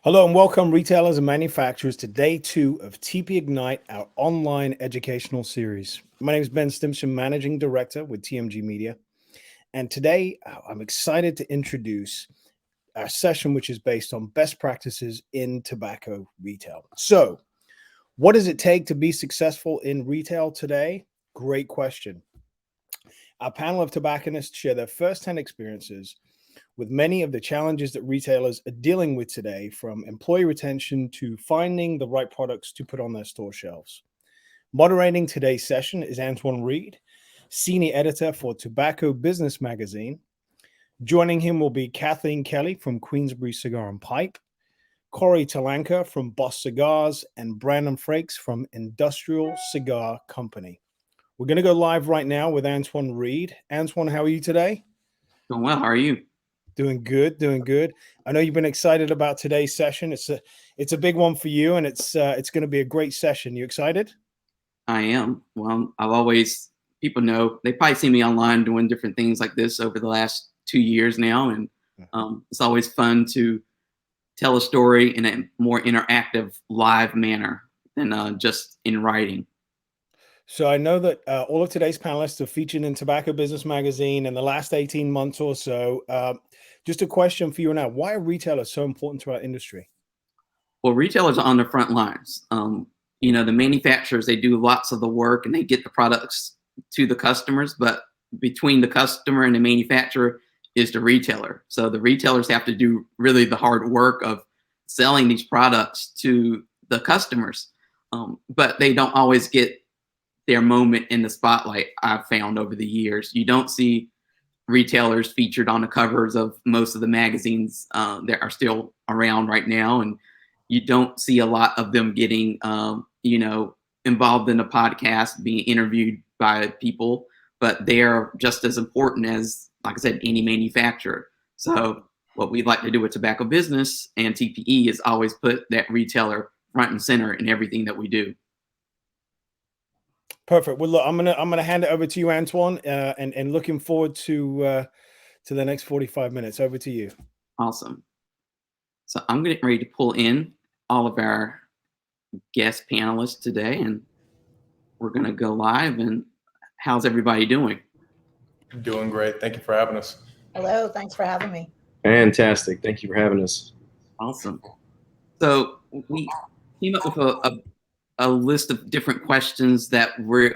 Hello and welcome, retailers and manufacturers, to day two of TP Ignite, our online educational series. My name is Ben Stimson, Managing Director with TMG Media. And today I'm excited to introduce our session, which is based on best practices in tobacco retail. So, what does it take to be successful in retail today? Great question. Our panel of tobacconists share their firsthand experiences with many of the challenges that retailers are dealing with today, from employee retention to finding the right products to put on their store shelves. Moderating today's session is Antoine Reed, Senior Editor for Tobacco Business Magazine. Joining him will be Kathleen Kelly from Queensbury Cigar and Pipe, Corey Talanka from Boss Cigars, and Brandon Frakes from Industrial Cigar Company. We're going to go live right now with Antoine Reed. Antoine, how are you today? Doing well. How are you? Doing good, doing good. I know you've been excited about today's session. It's a big one for you, and it's going to be a great session. You excited? I am. Well, people know, they probably see me online doing different things like this over the last 2 years now. And it's always fun to tell a story in a more interactive, live manner than just in writing. So I know that all of today's panelists are featured in Tobacco Business Magazine in the last 18 months or so. Just a question for you now. Why are retailers so important to our industry? Well, retailers are on the front lines. The manufacturers, they do lots of the work and they get the products to the customers, but between the customer and the manufacturer is the retailer. So the retailers have to do really the hard work of selling these products to the customers. But they don't always get their moment in the spotlight. I've found over the years, you don't see retailers featured on the covers of most of the magazines that are still around right now, and you don't see a lot of them getting involved in a podcast, being interviewed by people, but they're just as important as, like I said, any manufacturer. So what we like to do with Tobacco Business and TPE is always put that retailer front and center in everything that we do. Perfect. Well, look, I'm gonna hand it over to you, Antoine, and looking forward to the next 45 minutes. Over to you. Awesome. So I'm getting ready to pull in all of our guest panelists today, and we're going to go live. And how's everybody doing? Doing great. Thank you for having us. Hello. Thanks for having me. Fantastic. Thank you for having us. Awesome. So we came up with a list of different questions that we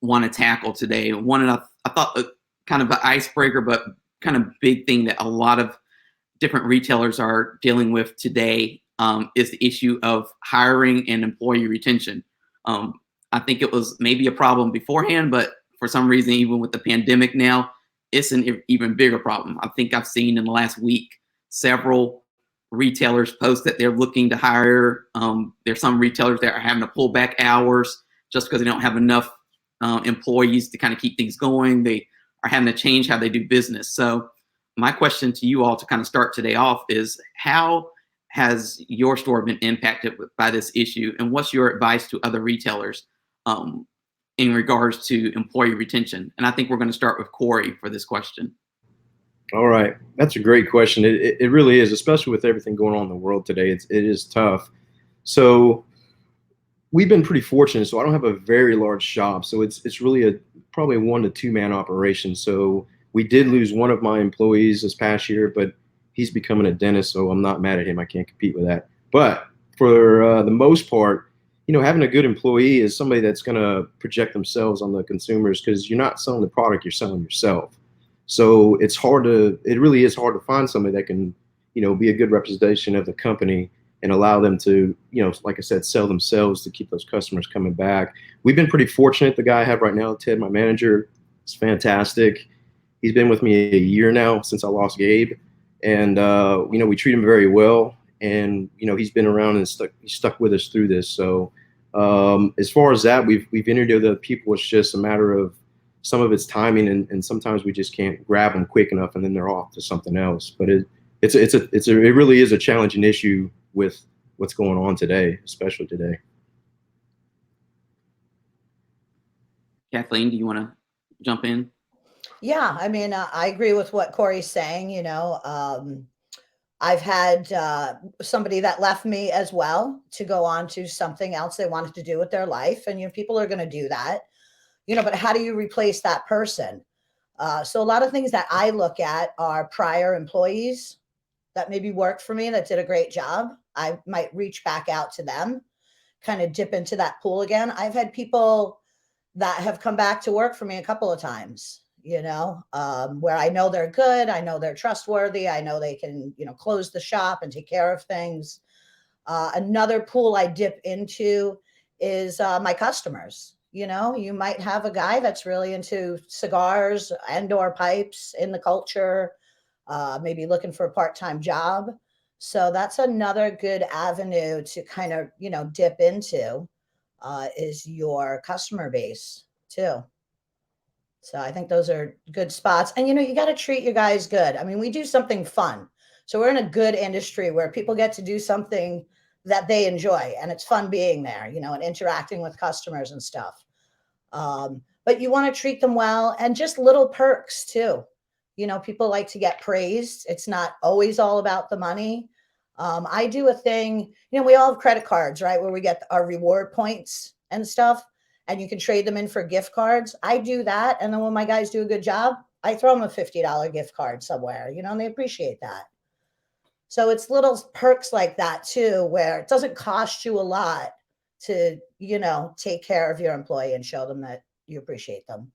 want to tackle today. One, I thought kind of an icebreaker, but kind of big thing that a lot of different retailers are dealing with today is the issue of hiring and employee retention. I think it was maybe a problem beforehand, but for some reason, even with the pandemic now, it's an even bigger problem. I think I've seen in the last week several retailers post that they're looking to hire. There's some retailers that are having to pull back hours just because they don't have enough employees to kind of keep things going. They are having to change how they do business. So my question to you all to kind of start today off is, how has your store been impacted by this issue? And what's your advice to other retailers in regards to employee retention? And I think we're going to start with Corey for this question. All right. That's a great question. It really is, especially with everything going on in the world today. It is tough. So we've been pretty fortunate. So I don't have a very large shop. So it's really probably a 1 to 2 man operation. So we did lose one of my employees this past year, but he's becoming a dentist, so I'm not mad at him. I can't compete with that. But for the most part, having a good employee is somebody that's going to project themselves on the consumers, because you're not selling the product, you're selling yourself. So it really is hard to find somebody that can, be a good representation of the company and allow them to, like I said, sell themselves to keep those customers coming back. We've been pretty fortunate. The guy I have right now, Ted, my manager, is fantastic. He's been with me a year now since I lost Gabe. And, we treat him very well. And, he's been around and stuck with us through this. So as far as that, we've interviewed other people. It's just a matter of some of it's timing, and sometimes we just can't grab them quick enough, and then they're off to something else. But it really is a challenging issue with what's going on today, especially today. Kathleen, do you want to jump in? Yeah, I mean, I agree with what Corey's saying. I've had somebody that left me as well to go on to something else they wanted to do with their life. And, people are going to do that, but how do you replace that person? So a lot of things that I look at are prior employees that maybe worked for me that did a great job. I might reach back out to them, kind of dip into that pool again. I've had people that have come back to work for me a couple of times, where I know they're good. I know they're trustworthy. I know they can, close the shop and take care of things. Another pool I dip into is my customers. You might have a guy that's really into cigars and or pipes in the culture, maybe looking for a part-time job. So that's another good avenue to kind of, dip into is your customer base too. So I think those are good spots. And, you got to treat your guys good. I mean, we do something fun. So we're in a good industry where people get to do something that they enjoy, and it's fun being there, and interacting with customers and stuff. But you want to treat them well, and just little perks too. People like to get praised. It's not always all about the money. I do a thing, we all have credit cards, right? Where we get our reward points and stuff, and you can trade them in for gift cards. I do that. And then when my guys do a good job, I throw them a $50 gift card somewhere, and they appreciate that. So it's little perks like that too, where it doesn't cost you a lot to, take care of your employee and show them that you appreciate them.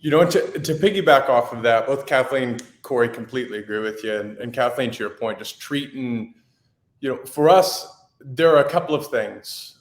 And to piggyback off of that, both Kathleen and Corey completely agree with you. And Kathleen, to your point, just treating, for us, there are a couple of things.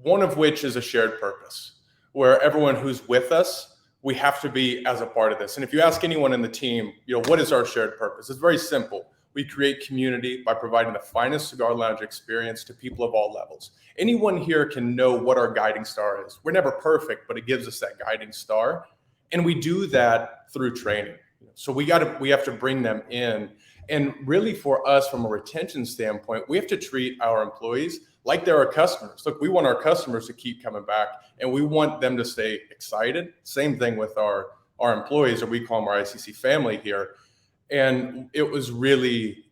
One of which is a shared purpose, where everyone who's with us, we have to be as a part of this. And if you ask anyone in the team, what is our shared purpose? It's very simple. We create community by providing the finest cigar lounge experience to people of all levels. Anyone here can know what our guiding star is. We're never perfect, but it gives us that guiding star. And we do that through training. So we have to bring them in. And really for us, from a retention standpoint, we have to treat our employees like they're our customers. Look, we want our customers to keep coming back, and we want them to stay excited. Same thing with our employees, or we call them our ICC family here. And it was really,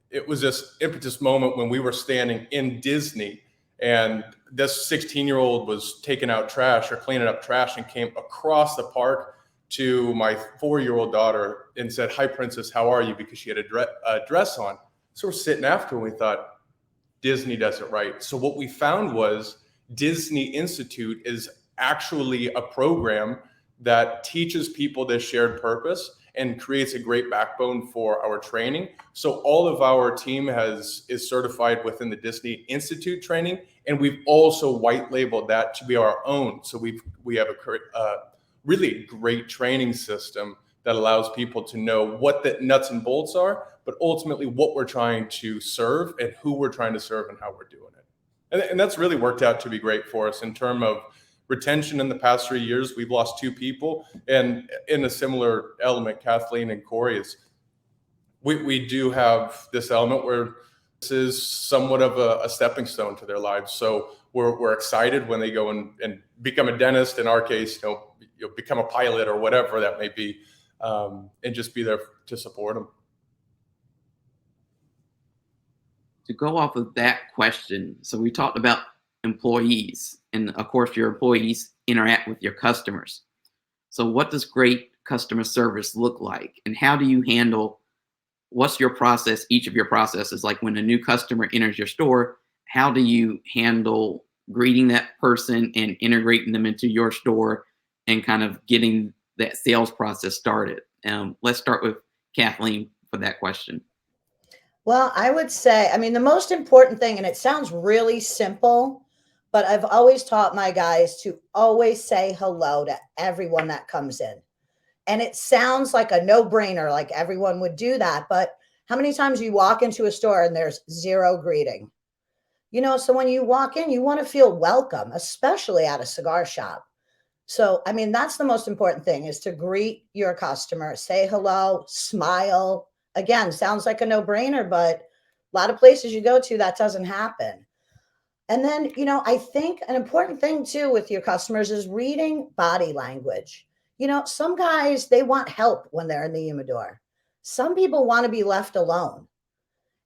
it was this impetus moment when we were standing in Disney, and this 16-year-old was taking out trash or cleaning up trash and came across the park to my 4-year-old daughter and said, "Hi, Princess, how are you?" Because she had a dress on. So we're sitting after, and we thought, Disney does it right. So what we found was Disney Institute is actually a program that teaches people this shared purpose and creates a great backbone for our training. So all of our team is certified within the Disney Institute training, and we've also white labeled that to be our own. So we have a really great training system that allows people to know what the nuts and bolts are, but ultimately what we're trying to serve and who we're trying to serve and how we're doing it. And that's really worked out to be great for us in terms of retention. In the past 3 years, we've lost 2 people. And in a similar element, Kathleen and Corey, is we do have this element where this is somewhat of a stepping stone to their lives. So we're excited when they go and become a dentist, in our case, become a pilot or whatever that may be, and just be there to support them. To go off of that question, so we talked about employees, and of course your employees interact with your customers. So what does great customer service look like, and how do you handle, what's your process, each of your processes? Like when a new customer enters your store, how do you handle greeting that person and integrating them into your store and kind of getting that sales process started? Let's start with Kathleen for that question. Well, I would say, the most important thing, and it sounds really simple, but I've always taught my guys to always say hello to everyone that comes in. And it sounds like a no-brainer, like everyone would do that. But how many times you walk into a store and there's zero greeting? So when you walk in, you want to feel welcome, especially at a cigar shop. So, that's the most important thing, is to greet your customer, say hello, smile. Again, sounds like a no-brainer, but a lot of places you go to, that doesn't happen. And then, I think an important thing too with your customers is reading body language. You know, some guys, they want help when they're in the humidor. Some people want to be left alone.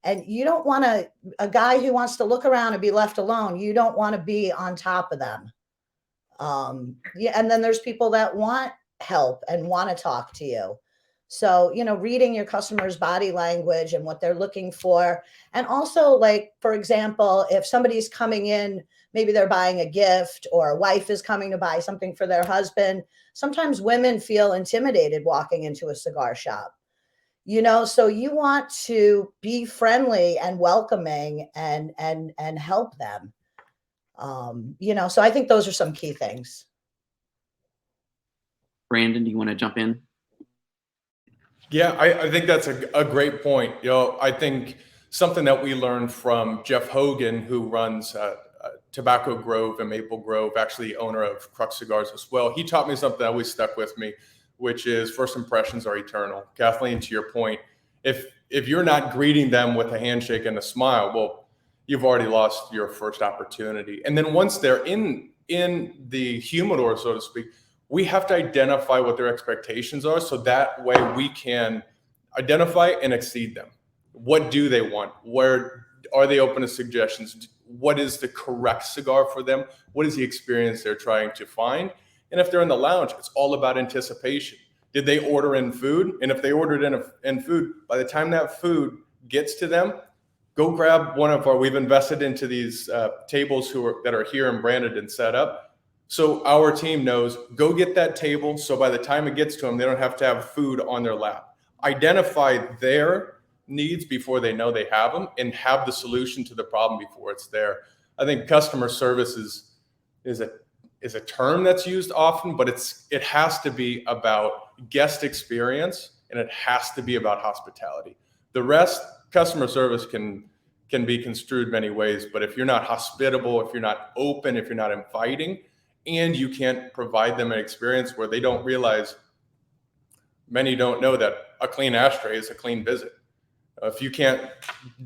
And you don't want a guy who wants to look around and be left alone. You don't want to be on top of them. Yeah, and then there's people that want help and want to talk to you. So, you know, reading your customer's body language and what they're looking for. And also, like, for example, if somebody's coming in, maybe they're buying a gift, or a wife is coming to buy something for their husband. Sometimes women feel intimidated walking into a cigar shop, you know, so you want to be friendly and welcoming and help them. You know, so I think those are some key things. Brandon, do you want to jump in? Yeah, I think that's a great point. You know, I think something that we learned from Jeff Hogan, who runs Tobacco Grove and Maple Grove, actually owner of Crux Cigars as well. He taught me something that always stuck with me, which is first impressions are eternal. Kathleen, to your point, if you're not greeting them with a handshake and a smile, well, you've already lost your first opportunity. And then once they're in the humidor, so to speak, we have to identify what their expectations are, so that way we can identify and exceed them. What do they want? Where are they open to suggestions? What is the correct cigar for them? What is the experience they're trying to find? And if they're in the lounge, it's all about anticipation. Did they order in food? And if they ordered in food, by the time that food gets to them, go grab one of our, we've invested into these tables that are here and branded and set up. So our team knows, go get that table. So by the time it gets to them, they don't have to have food on their lap. Identify their needs before they know they have them, and have the solution to the problem before it's there. I think customer service is a term that's used often, but it has to be about guest experience, and it has to be about hospitality. The rest, customer service can be construed many ways, but if you're not hospitable, if you're not open, if you're not inviting, and you can't provide them an experience where they don't realize, many don't know that a clean ashtray is a clean visit. If you can't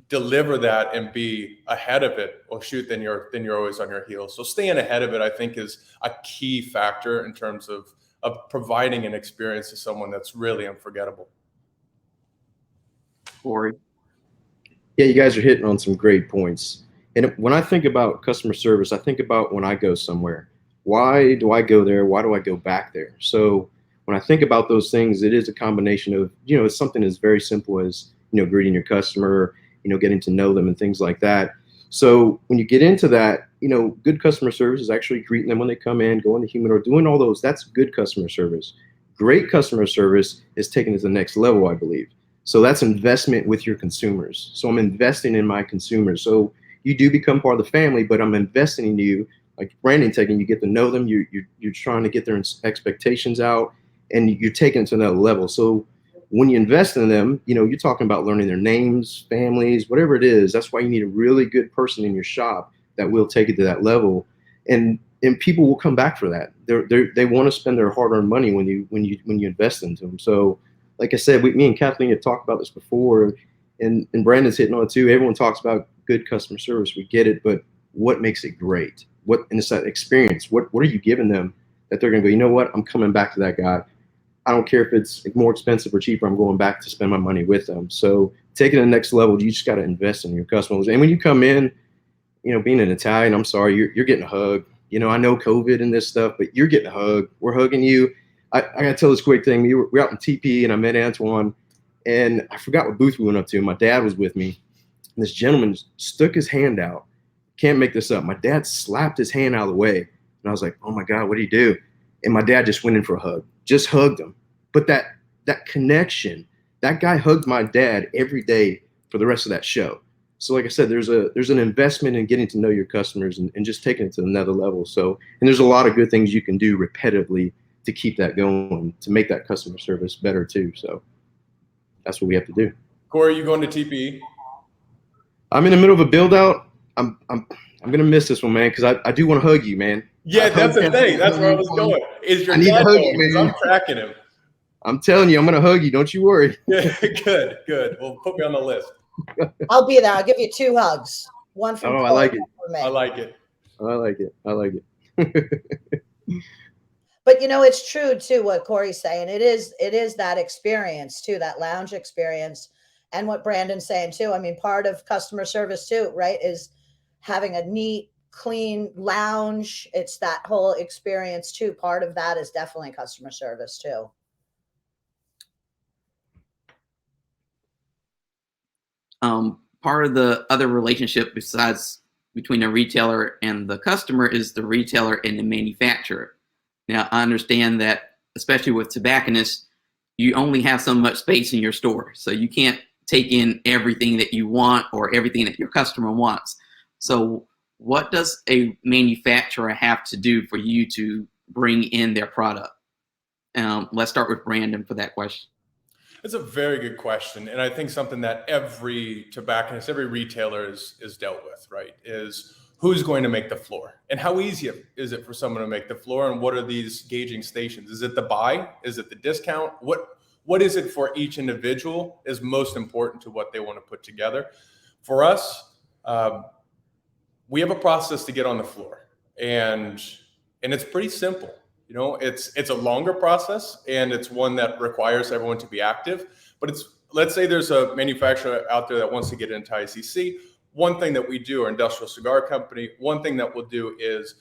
deliver that and be ahead of it, well, shoot, then you're always on your heels. So staying ahead of it, I think, is a key factor in terms of providing an experience to someone that's really unforgettable. Corey? Yeah, you guys are hitting on some great points. And when I think about customer service, I think about when I go somewhere. Why do I go there? Why do I go back there? So when I think about those things, it is a combination of, you know, it's something as very simple as, you know, greeting your customer, you know, getting to know them and things like that. So when you get into that, you know, good customer service is actually greeting them when they come in, going to humidor, doing all those. That's good customer service. Great customer service is taking it to the next level, I believe. So that's investment with your consumers. So I'm investing in my consumers. So you do become part of the family, but I'm investing in you. Like Brandon taking, you get to know them. You're trying to get their expectations out, and you're taking it to another level. So when you invest in them, you know, you're talking about learning their names, families, whatever it is. That's why you need a really good person in your shop that will take it to that level, and people will come back for that. They want to spend their hard-earned money when you invest into them. So, like I said, me and Kathleen have talked about this before, and Brandon's hitting on it too. Everyone talks about good customer service. We get it, but what makes it great? And it's that experience. What are you giving them that they're going to go, you know what? I'm coming back to that guy. I don't care if it's more expensive or cheaper. I'm going back to spend my money with them. So taking it to the next level, you just got to invest in your customers. And when you come in, you know, being an Italian, I'm sorry, you're getting a hug. You know, I know COVID and this stuff, but you're getting a hug. We're hugging you. I got to tell this quick thing. We're out in TPE, and I met Antoine, and I forgot what booth we went up to. My dad was with me, and this gentleman stuck his hand out. Can't make this up. My dad slapped his hand out of the way, and I was like, oh my God, what did he do? And my dad just went in for a hug, just hugged him. But that connection, that guy hugged my dad every day for the rest of that show. So like I said, there's an investment in getting to know your customers and just taking it to another level. So, and there's a lot of good things you can do repetitively to keep that going, to make that customer service better too. So that's what we have to do. Corey, you going to TPE? I'm in the middle of a build out. I'm gonna miss this one, man, because I do want to hug you, man. Yeah, that's the thing. That's where I was going. Is your I need dad to hug going? you, Because man. I'm tracking him. I'm telling you, I'm gonna hug you. Don't you worry. Yeah, good. Well, put me on the list. I'll be there. I'll give you 2 hugs. One from Oh, I Cole, like it. one from me. I like it. I like it. I like it. But it's true too what Corey's saying. It is that experience too, that lounge experience, and what Brandon's saying too. I mean, part of customer service too, right, is having a neat, clean lounge. It's that whole experience too. Part of that is definitely customer service too. Part of the other relationship besides between the retailer and the customer is the retailer and the manufacturer. Now, I understand that, especially with tobacconists, you only have so much space in your store. So you can't take in everything that you want or everything that your customer wants. So what does a manufacturer have to do for you to bring in their product? Let's start with Brandon for that question. It's a very good question. And I think something that every tobacconist, every retailer is dealt with, right, is who's going to make the floor and how easy is it for someone to make the floor, and what are these gauging stations? Is it the buy? Is it the discount? What is it for each individual is most important to what they want to put together. For us, we have a process to get on the floor, and it's pretty simple. It's a longer process, and it's one that requires everyone to be active. But let's say there's a manufacturer out there that wants to get into ICC. One thing that we do, or industrial cigar company, one thing that we'll do is,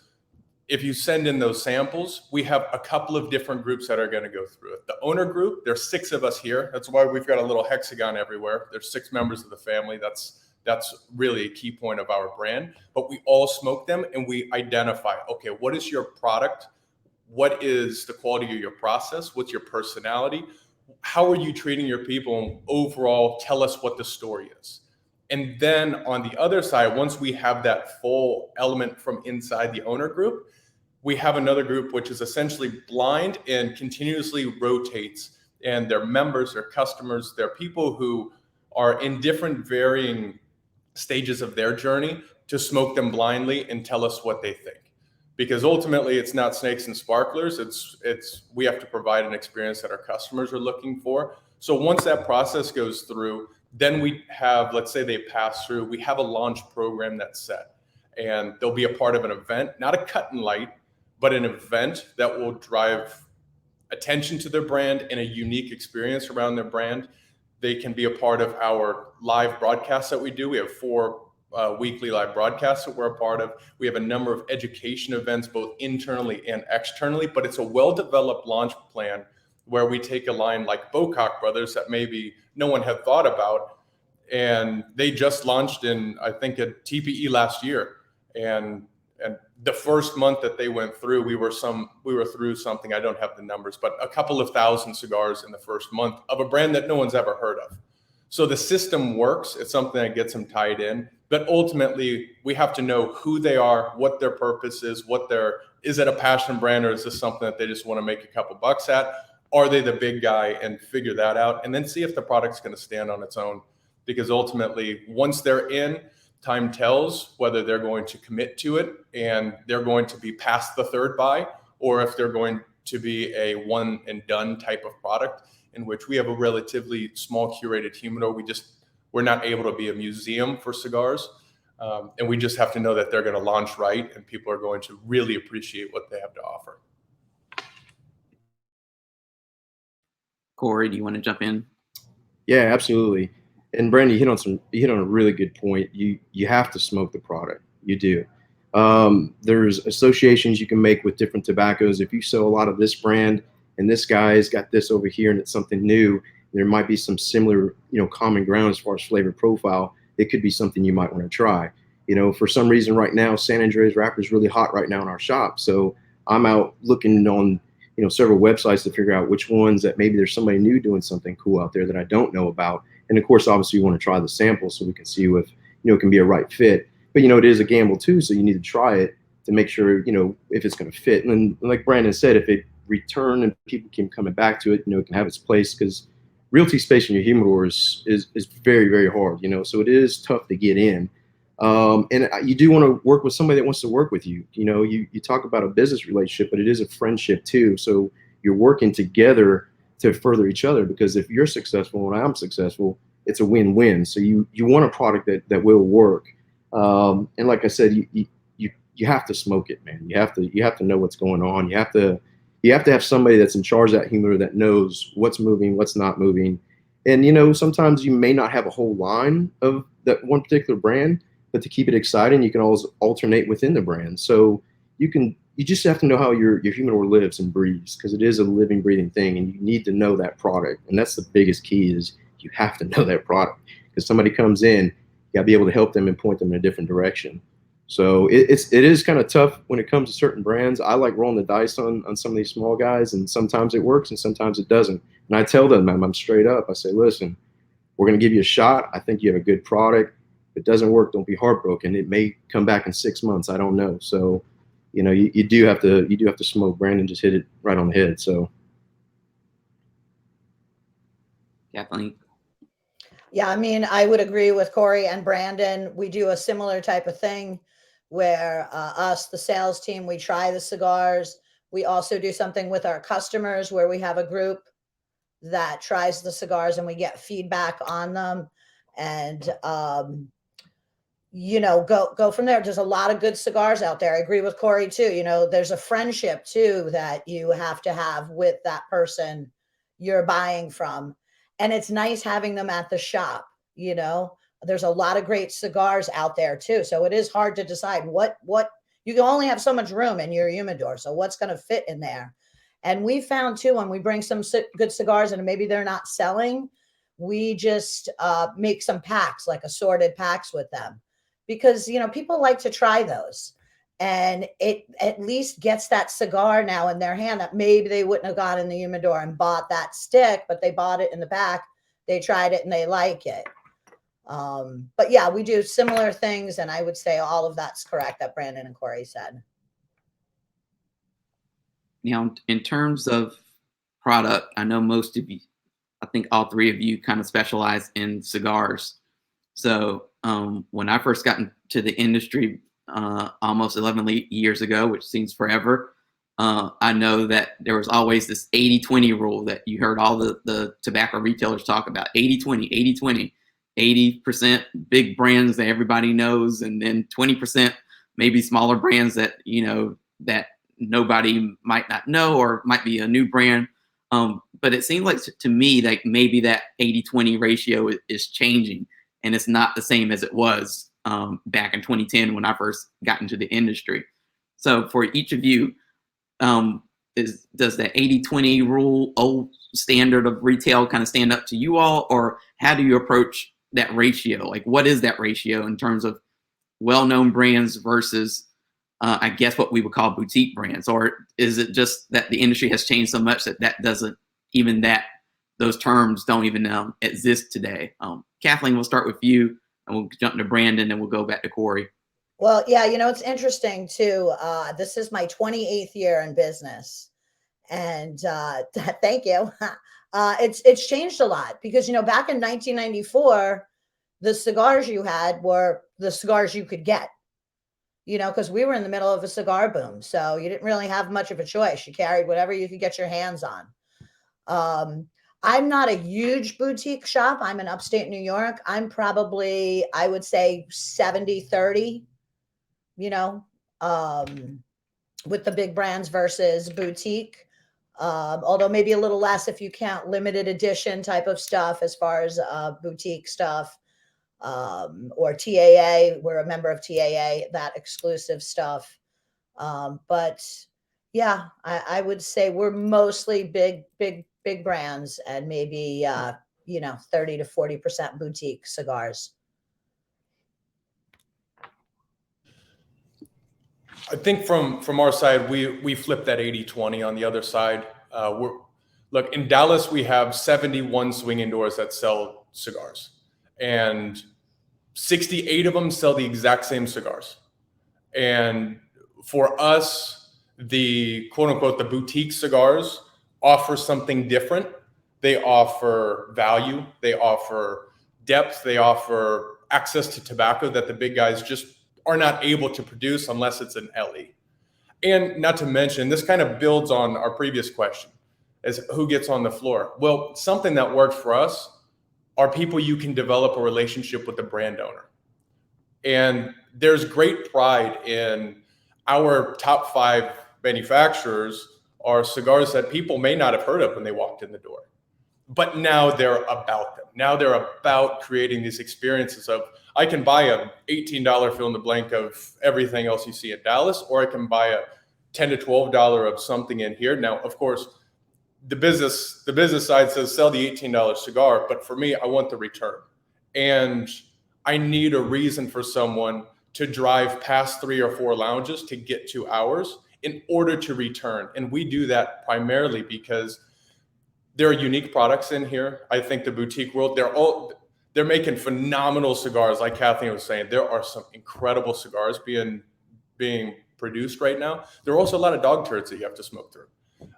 if you send in those samples, we have a couple of different groups that are going to go through it. The owner group, there's 6 of us here. That's why we've got a little hexagon everywhere. There's 6 members of the family. That's really a key point of our brand. But we all smoke them, and we identify, okay, what is your product? What is the quality of your process? What's your personality? How are you treating your people? And overall, tell us what the story is. And then on the other side, once we have that full element from inside the owner group, we have another group which is essentially blind and continuously rotates. And they're members, they're customers, they're people who are in different varying stages of their journey, to smoke them blindly and tell us what they think. Because ultimately, it's not snakes and sparklers. We have to provide an experience that our customers are looking for. So once that process goes through, then we have, let's say they pass through, we have a launch program that's set, and they'll be a part of an event, not a cut and light, but an event that will drive attention to their brand and a unique experience around their brand. They can be a part of our live broadcasts that we do. We have 4 weekly live broadcasts that we're a part of. We have a number of education events, both internally and externally, but it's a well-developed launch plan where we take a line like Bocock Brothers that maybe no one had thought about, and they just launched in, I think, a TPE last year. And the first month that they went through, we were through something, I don't have the numbers, but a couple of thousand cigars in the first month of a brand that no one's ever heard of. So the system works. It's something that gets them tied in. But ultimately, we have to know who they are, what their purpose is, is it a passion brand, or is this something that they just want to make a couple bucks at? Are they the big guy? And figure that out, and then see if the product's going to stand on its own. Because ultimately, once they're in, time tells whether they're going to commit to it and they're going to be past the third buy, or if they're going to be a one and done type of product, in which we have a relatively small curated humidor. We're not able to be a museum for cigars. And we just have to know that they're going to launch right, and people are going to really appreciate what they have to offer. Corey, do you want to jump in? Yeah, absolutely. And Brandon, you hit on a really good point. You have to smoke the product. You do. There's associations you can make with different tobaccos. If you sell a lot of this brand and this guy's got this over here and it's something new, there might be some similar, common ground as far as flavor profile. It could be something you might want to try. For some reason right now, San Andreas wrapper is really hot right now in our shop. So I'm out looking on, several websites to figure out which ones that maybe there's somebody new doing something cool out there that I don't know about. And of course, obviously, you want to try the sample so we can see if, it can be a right fit. But, it is a gamble too. So you need to try it to make sure, if it's going to fit. And then, like Brandon said, if it return and people keep coming back to it, it can have its place, because realty space in your humidor is very, very hard, so it is tough to get in. And you do want to work with somebody that wants to work with you. You talk about a business relationship, but it is a friendship too. So you're working together to further each other, because if you're successful and I'm successful, it's a win-win. So you want a product that will work. And like I said, you have to smoke it, man. You have to know what's going on. You have to you have to have somebody that's in charge of that humidor that knows what's moving, what's not moving. And, you know, sometimes you may not have a whole line of that one particular brand, but to keep it exciting, you can always alternate within the brand. So you just have to know how your humidor lives and breathes, because it is a living, breathing thing, and you need to know that product. And that's the biggest key, is you have to know that product, because somebody comes in, you got to be able to help them and point them in a different direction. So it is kind of tough when it comes to certain brands. I like rolling the dice on some of these small guys, and sometimes it works and sometimes it doesn't. And I tell them, I'm straight up. I say, listen, we're going to give you a shot. I think you have a good product. If it doesn't work, don't be heartbroken. It may come back in 6 months. I don't know. So, you know, you do have to smoke. Brandon just hit it right on the head. So Kathleen. Yeah, I mean, I would agree with Corey and Brandon. We do a similar type of thing where us, the sales team, we try the cigars. We also do something with our customers where we have a group that tries the cigars and we get feedback on them, and you know, go from there. There's a lot of good cigars out there. I agree with Corey too. You know, there's a friendship too that you have to have with that person you're buying from. And it's nice having them at the shop, you know. There's a lot of great cigars out there too. So it is hard to decide what you can only have so much room in your humidor. So what's going to fit in there? And we found too, when we bring some good cigars and maybe they're not selling, we just make some packs, like assorted packs with them, because, you know, people like to try those, and it at least gets that cigar now in their hand that maybe they wouldn't have got in the humidor and bought that stick, but they bought it in the back. They tried it and they like it. But yeah, we do similar things. And I would say all of that's correct that Brandon and Corey said. Now, in terms of product, I know most of you, I think all three of you kind of specialize in cigars. So when I first got into the industry almost 11 years ago, which seems forever, I know that there was always this 80-20 rule that you heard all the tobacco retailers talk about. 80-20, 80-20, 80% big brands that everybody knows, and then 20% maybe smaller brands that, you know, that nobody might not know or might be a new brand. But it seems like to me like maybe that 80-20 ratio is changing, and it's not the same as it was back in 2010 when I first got into the industry. So for each of you, does the 80-20 rule, old standard of retail, kind of stand up to you all, or how do you approach that ratio? Like, what is that ratio in terms of well-known brands versus, I guess, what we would call boutique brands? Or is it just that the industry has changed so much that doesn't even those terms don't even exist today? Kathleen, we'll start with you, and we'll jump to Brandon, and we'll go back to Corey. Well, yeah, you know, it's interesting too. This is my 28th year in business, and thank you. It's changed a lot, because, you know, back in 1994, the cigars you had were the cigars you could get, you know, because we were in the middle of a cigar boom. So you didn't really have much of a choice. You carried whatever you could get your hands on. I'm not a huge boutique shop. I'm in upstate New York. I'm probably, I would say 70-30, you know, with the big brands versus boutique. Although maybe a little less if you count limited edition type of stuff as far as boutique stuff, or TAA. We're a member of TAA, that exclusive stuff. But yeah, I would say we're mostly big brands, and maybe, you know, 30 to 40% boutique cigars. I think from our side, we flip that 80-20 on the other side. Look, in Dallas, we have 71 swinging doors that sell cigars, and 68 of them sell the exact same cigars. And for us, the quote unquote, the boutique cigars offer something different. They offer value, they offer depth, they offer access to tobacco that the big guys just are not able to produce unless it's an LE. And not to mention, this kind of builds on our previous question, is who gets on the floor? Well, something that works for us are people you can develop a relationship with the brand owner. And there's great pride in our top 5 manufacturers are cigars that people may not have heard of when they walked in the door. But now they're about them. Now they're about creating these experiences of, I can buy a $18 fill in the blank of everything else you see in Dallas, or I can buy a $10 to $12 of something in here. Now, of course, the business side says sell the $18 cigar, but for me, I want the return. And I need a reason for someone to drive past 3 or 4 lounges to get to ours in order to return. And we do that primarily because there are unique products in here. I think the boutique world, they're making phenomenal cigars. Like Kathleen was saying, there are some incredible cigars being produced right now. There are also a lot of dog turds that you have to smoke through.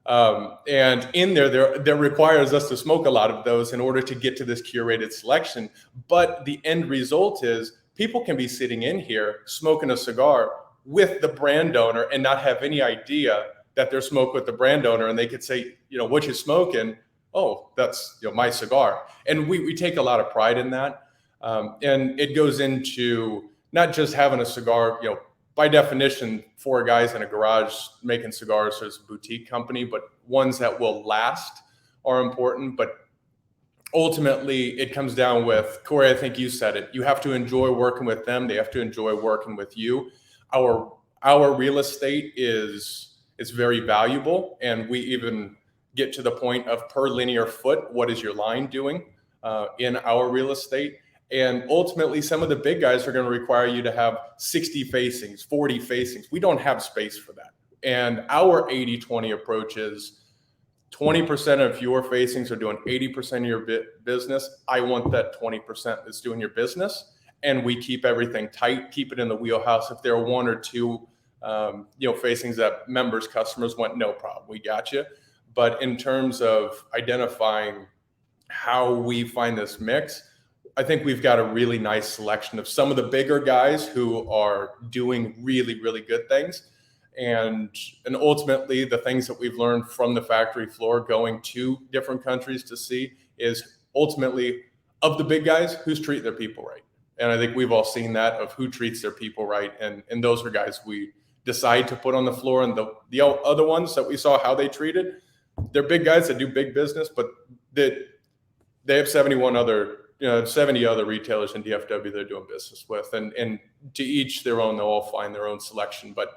And in there requires us to smoke a lot of those in order to get to this curated selection. But the end result is people can be sitting in here smoking a cigar with the brand owner and not have any idea that they're smoking with the brand owner. And they could say, what you smoking? Oh, that's my cigar. And we take a lot of pride in that. And it goes into not just having a cigar, by definition, 4 guys in a garage making cigars as a boutique company, but ones that will last are important. But ultimately, it comes down with, Corey, I think you said it, you have to enjoy working with them. They have to enjoy working with you. Our real estate is very valuable, and we even get to the point of per linear foot, what is your line doing in our real estate? And ultimately, some of the big guys are going to require you to have 60 facings, 40 facings. We don't have space for that. And our 80-20 approach is 20% of your facings are doing 80% of your business. I want that 20% that's doing your business. And we keep everything tight, keep it in the wheelhouse. If there are 1 or 2 facings that members, customers want, no problem, we got you. But in terms of identifying how we find this mix, I think we've got a really nice selection of some of the bigger guys who are doing really, really good things. And ultimately, the things that we've learned from the factory floor going to different countries to see is ultimately, of the big guys, who's treating their people right. And I think we've all seen that, of who treats their people right. And those are guys we decide to put on the floor. And the other ones that we saw how they treated, they're big guys that do big business, but they have 70 other retailers in DFW they're doing business with. And to each their own, they'll all find their own selection. But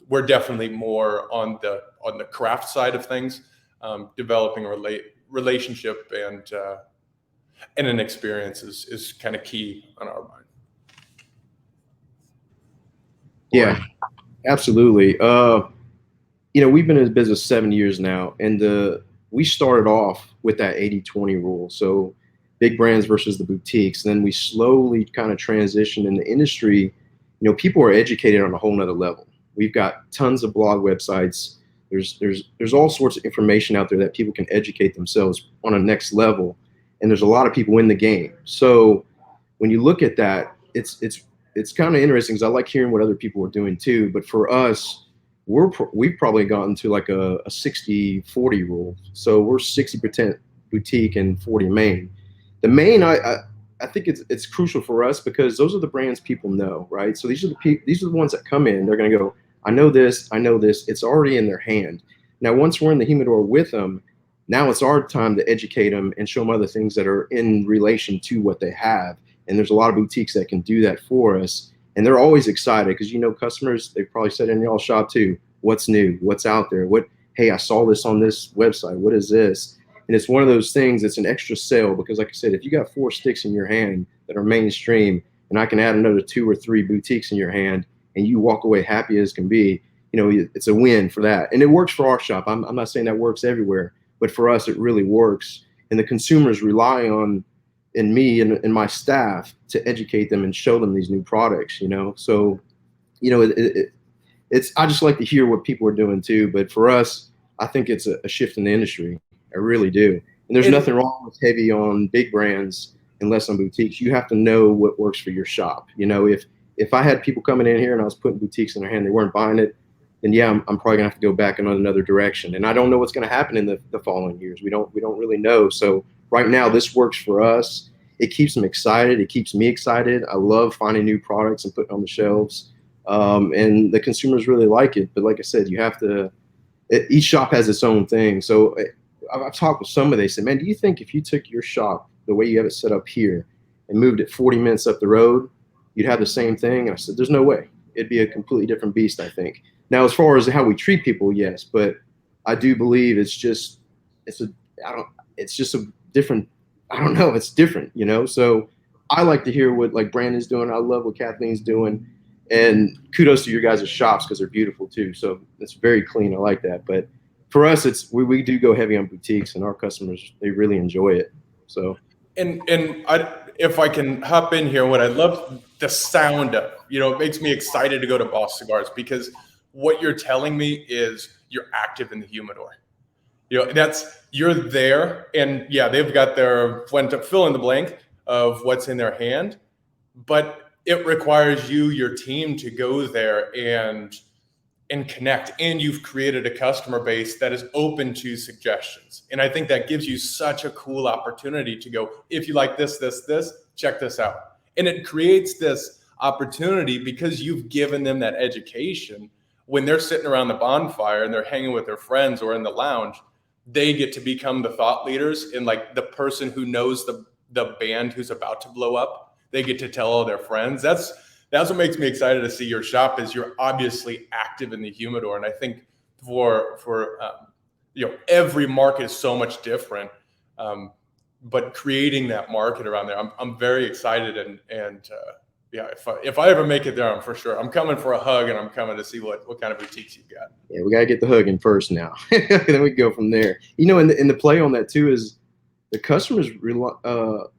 we're definitely more on the craft side of things, developing a relationship and an experience is kind of key on our mind. Yeah, absolutely. We've been in the business 7 years now, and we started off with that 80-20 rule. So big brands versus the boutiques. And then we slowly kind of transitioned in the industry. People are educated on a whole nother level. We've got tons of blog websites. There's all sorts of information out there that people can educate themselves on a next level. And there's a lot of people in the game. So when you look at that, it's kind of interesting, because I like hearing what other people are doing too. But for us, we've probably gotten to like a 60-40 rule. So we're 60% boutique and 40 main. The main, I think it's crucial for us, because those are the brands people know, right? So these are the ones that come in. They're going to go, I know this. It's already in their hand. Now, once we're in the humidor with them, now it's our time to educate them and show them other things that are in relation to what they have. And there's a lot of boutiques that can do that for us. And they're always excited, because customers, they probably said in y'all shop too, what's new, what's out there, hey, I saw this on this website, what is this? And it's one of those things that's an extra sale, because like I said, if you got 4 sticks in your hand that are mainstream, and I can add another 2 or 3 boutiques in your hand, and you walk away happy as can be, it's a win for that. And it works for our shop. I'm not saying that works everywhere, but for us, it really works. And the consumers rely on me and my staff to educate them and show them these new products, So, I just like to hear what people are doing too. But for us, I think it's a shift in the industry. I really do. And there's nothing wrong with heavy on big brands and less on boutiques. You have to know what works for your shop. If I had people coming in here and I was putting boutiques in their hand, they weren't buying it, then yeah, I'm probably gonna have to go back in another direction. And I don't know what's gonna happen in the following years. We don't really know. So right now, this works for us. It keeps them excited. It keeps me excited. I love finding new products and putting on the shelves. And the consumers really like it. But like I said, you have to each shop has its own thing. So I've talked with somebody, they said, man, do you think if you took your shop the way you have it set up here and moved it 40 minutes up the road, you'd have the same thing? And I said, there's no way. It'd be a completely different beast, I think. Now, as far as how we treat people, yes, but I do believe it's just a different, I don't know, it's different, you know? So I like to hear what like Brandon's doing. I love what Kathleen's doing. And kudos to your guys' shops because they're beautiful too. So it's very clean. I like that. But for us, we do go heavy on boutiques, and our customers, they really enjoy it. So If I can hop in here, what I love the sound of, it makes me excited to go to Boss Cigars, because what you're telling me is you're active in the humidor. You're there, and yeah, they've got their fill in the blank of what's in their hand, but it requires your team to go there and connect, and you've created a customer base that is open to suggestions. And I think that gives you such a cool opportunity to go, if you like this, check this out. And it creates this opportunity because you've given them that education. When they're sitting around the bonfire and they're hanging with their friends or in the lounge, they get to become the thought leaders, and like the person who knows the band who's about to blow up, they get to tell all their friends. That's what makes me excited to see your shop, is you're obviously active in the humidor. And I think for every market is so much different, but creating that market around there, I'm very excited. And yeah, if I ever make it there, I'm for sure. I'm coming for a hug, and I'm coming to see what kind of boutiques you've got. Yeah, we got to get the hugging first now. Then we go from there. And the play on that too is the customers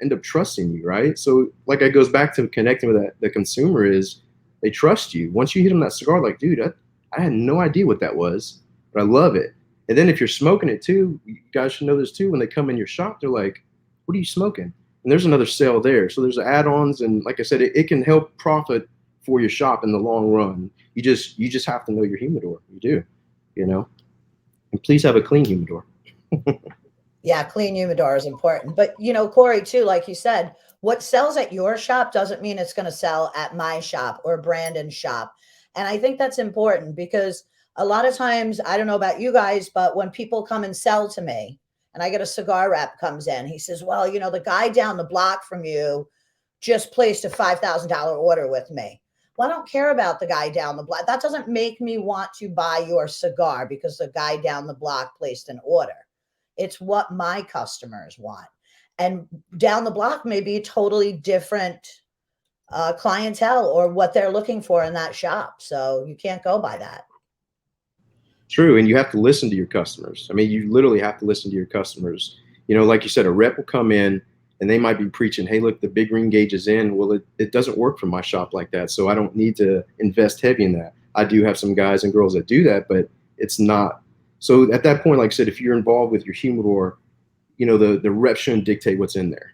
end up trusting you, right? So like it goes back to connecting with the consumer, is they trust you. Once you hit them that cigar, like, dude, I had no idea what that was, but I love it. And then if you're smoking it too, you guys should know this too, when they come in your shop, they're like, what are you smoking? And there's another sale there. So there's add-ons, and like I said, it can help profit for your shop in the long run. You just have to know your humidor. You do, and please have a clean humidor. Yeah, clean humidor is important. But, Corey, too, like you said, what sells at your shop doesn't mean it's going to sell at my shop or Brandon's shop. And I think that's important, because a lot of times, I don't know about you guys, but when people come and sell to me, and I get a cigar rep comes in, he says, well, the guy down the block from you just placed a $5,000 order with me. Well, I don't care about the guy down the block. That doesn't make me want to buy your cigar because the guy down the block placed an order. It's what my customers want. And down the block may be totally different clientele or what they're looking for in that shop. So you can't go by that. True. And you have to listen to your customers. I mean, you literally have to listen to your customers. Like you said, a rep will come in and they might be preaching, hey, look, the big ring gauge is in. Well, it doesn't work for my shop like that. So I don't need to invest heavy in that. I do have some guys and girls that do that, but it's not. So at that point, like I said, if you're involved with your humidor, the rep shouldn't dictate what's in there.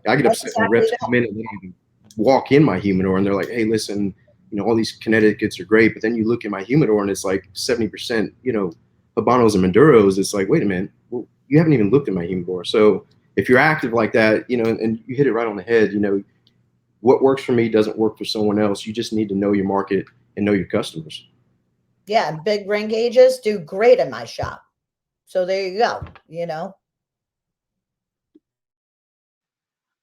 I get upset when reps come in and they don't even walk in my humidor and they're like, hey, listen, all these Connecticut's are great, but then you look at my humidor and it's like 70%, Habanos and Maduros. It's like, wait a minute, well, you haven't even looked at my humidor. So if you're active like that, and you hit it right on the head, what works for me doesn't work for someone else. You just need to know your market and know your customers. Yeah, big ring gauges do great in my shop. So there you go,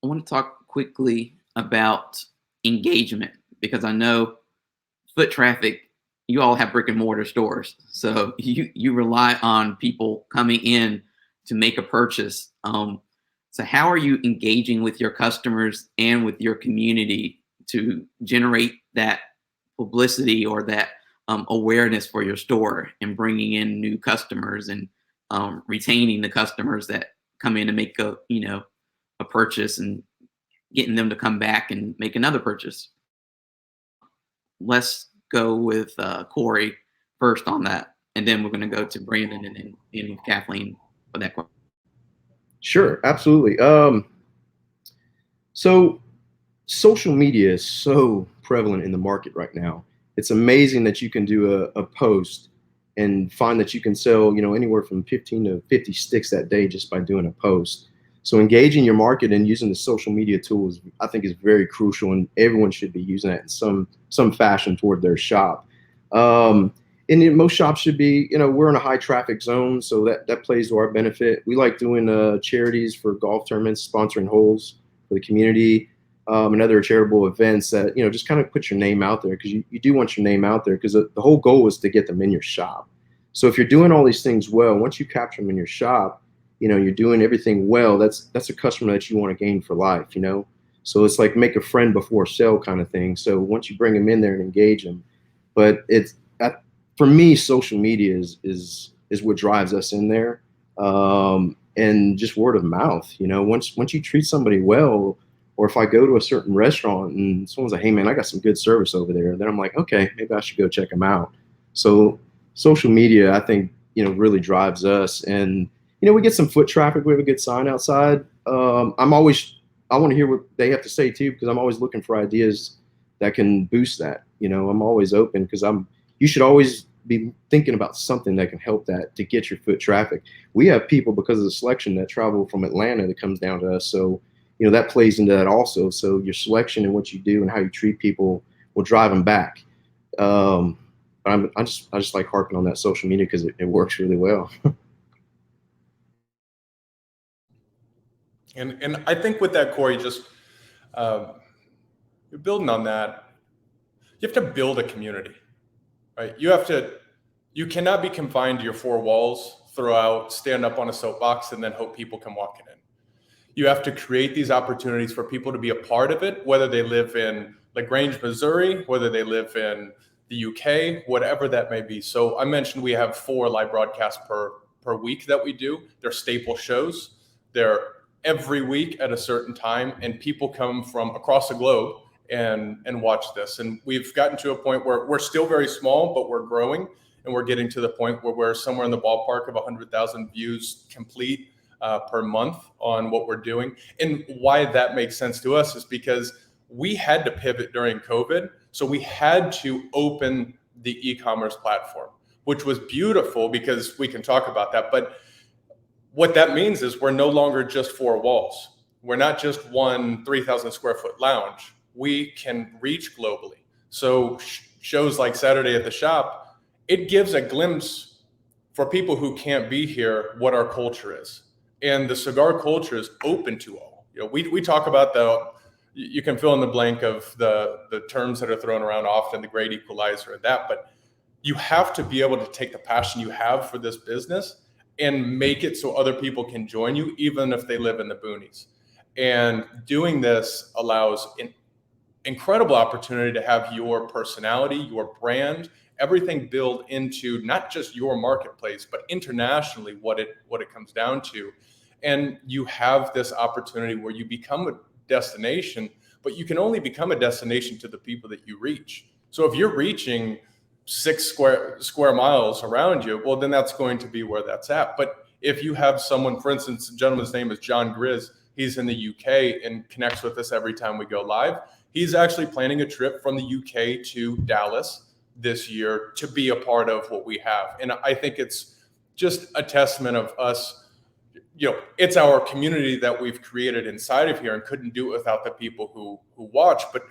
I want to talk quickly about engagement, because I know foot traffic, you all have brick and mortar stores. So you rely on people coming in to make a purchase. So how are you engaging with your customers and with your community to generate that publicity or that awareness for your store, and bringing in new customers and retaining the customers that come in to make a purchase and getting them to come back and make another purchase? Let's go with Corey first on that, and then we're going to go to Brandon and then with Kathleen for that question. Sure, absolutely. So social media is so prevalent in the market right now. It's amazing that you can do a post and find that you can sell, anywhere from 15 to 50 sticks that day just by doing a post. So engaging your market and using the social media tools, I think, is very crucial, and everyone should be using that in some fashion toward their shop. and most shops should be, we're in a high traffic zone, so that plays to our benefit. We like doing charities for golf tournaments, sponsoring holes for the community, and other charitable events that, just kind of put your name out there, because you do want your name out there, because the whole goal is to get them in your shop. So if you're doing all these things well, once you capture them in your shop, you're doing everything well, that's a customer that you want to gain for life, So it's like make a friend before sale kind of thing. So once you bring them in there and engage them, but for me, social media is what drives us in there, and just word of mouth. Once you treat somebody well, or if I go to a certain restaurant and someone's like, "Hey man, I got some good service over there," then I'm like, "Okay, maybe I should go check them out." So social media, I think, really drives us, and we get some foot traffic. We have a good sign outside. I want to hear what they have to say too, because I'm always looking for ideas that can boost that. I'm always open, because you should always be thinking about something that can help that to get your foot traffic. We have people, because of the selection, that travel from Atlanta that comes down to us. So, that plays into that also. So your selection and what you do and how you treat people will drive them back. But I just like harping on that social media, because it works really well. And I think with that, Corey, just you're building on that. You have to build a community, right? You cannot be confined to your four walls, throw out, stand up on a soapbox, and then hope people come walking in. You have to create these opportunities for people to be a part of it, whether they live in LaGrange, Missouri, whether they live in the UK, whatever that may be. So I mentioned we have 4 live broadcasts per week that we do. They're staple shows. They're every week at a certain time, and people come from across the globe and watch this. And we've gotten to a point where we're still very small, but we're growing, and we're getting to the point where we're somewhere in the ballpark of 100,000 views complete per month on what we're doing. And why that makes sense to us is because we had to pivot during COVID. So we had to open the e-commerce platform, which was beautiful, because we can talk about that. But what that means is we're no longer just 4 walls. We're not just one 3,000 square foot lounge. We can reach globally. So shows like Saturday at the Shop, it gives a glimpse for people who can't be here what our culture is. And the cigar culture is open to all. We talk about you can fill in the blank of the terms that are thrown around often, the great equalizer and that, but you have to be able to take the passion you have for this business and make it so other people can join you, even if they live in the boonies. And doing this allows an incredible opportunity to have your personality, your brand, everything build into not just your marketplace, but internationally what it comes down to. And you have this opportunity where you become a destination, but you can only become a destination to the people that you reach. So if you're reaching 6 square miles around you, well, then that's going to be where that's at. But if you have someone, for instance, the gentleman's name is John Grizz, he's in the UK and connects with us every time we go live. He's actually planning a trip from the UK to Dallas this year to be a part of what we have. And I think it's just a testament of us. It's our community that we've created inside of here, and couldn't do it without the people who watch. But